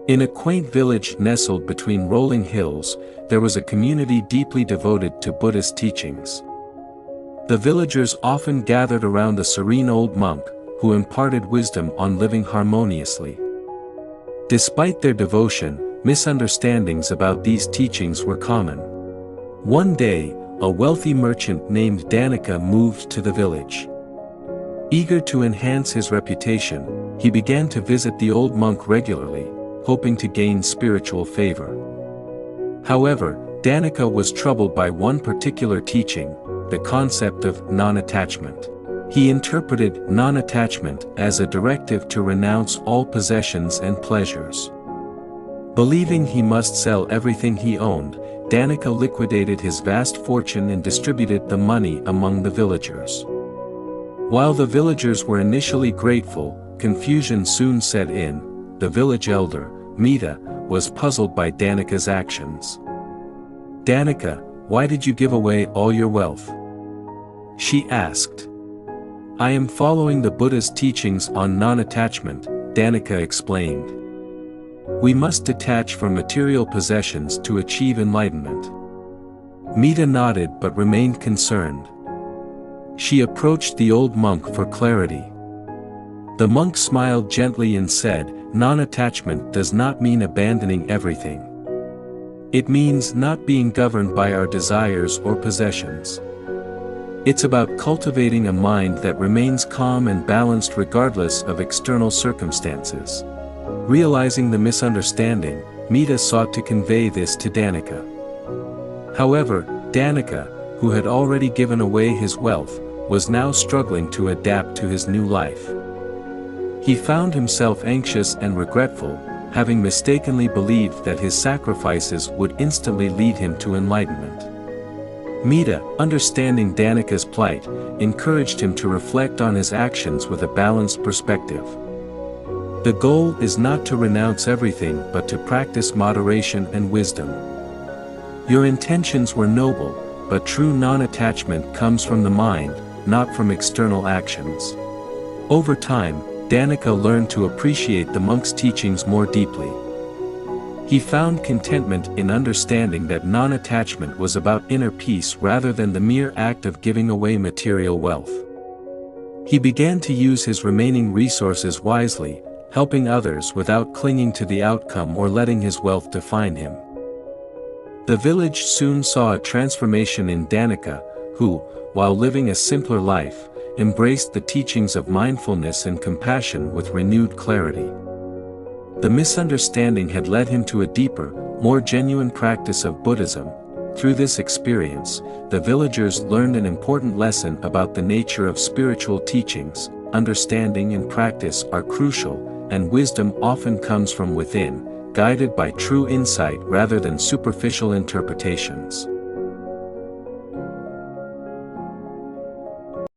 In a quaint village nestled between rolling hills, there was a community deeply devoted to Buddhist teachings. The villagers often gathered around a serene old monk, who imparted wisdom on living harmoniously. Despite their devotion, misunderstandings about these teachings were common. One day, a wealthy merchant named Danika moved to the village. Eager to enhance his reputation, he began to visit the old monk regularly, hoping to gain spiritual favor. However, Danika was troubled by one particular teaching, the concept of non-attachment. He interpreted non-attachment as a directive to renounce all possessions and pleasures. Believing he must sell everything he owned, Danika liquidated his vast fortune and distributed the money among the villagers. While the villagers were initially grateful, confusion soon set in. The village elder, Mita, was puzzled by Danika's actions. "Danika, why did you give away all your wealth?" she asked. "I am following the Buddha's teachings on non-attachment," Danika explained. "We must detach from material possessions to achieve enlightenment." Mita nodded but remained concerned. She approached the old monk for clarity. The monk smiled gently and said, "Non-attachment does not mean abandoning everything. It means not being governed by our desires or possessions. It's about cultivating a mind that remains calm and balanced regardless of external circumstances." Realizing the misunderstanding, Mita sought to convey this to Danika. However, Danika, who had already given away his wealth, was now struggling to adapt to his new life. He found himself anxious and regretful, having mistakenly believed that his sacrifices would instantly lead him to enlightenment. Mita, understanding Danika's plight, encouraged him to reflect on his actions with a balanced perspective. The goal is not to renounce everything but to practice moderation and wisdom. Your intentions were noble, but true non-attachment comes from the mind, not from external actions. Over time, Danika learned to appreciate the monk's teachings more deeply. He found contentment in understanding that non-attachment was about inner peace rather than the mere act of giving away material wealth. He began to use his remaining resources wisely, helping others without clinging to the outcome or letting his wealth define him. The village soon saw a transformation in Danika, who, while living a simpler life, embraced the teachings of mindfulness and compassion with renewed clarity. The misunderstanding had led him to a deeper, more genuine practice of Buddhism. Through this experience, the villagers learned an important lesson about the nature of spiritual teachings. Understanding and practice are crucial, and wisdom often comes from within, guided by true insight rather than superficial interpretations.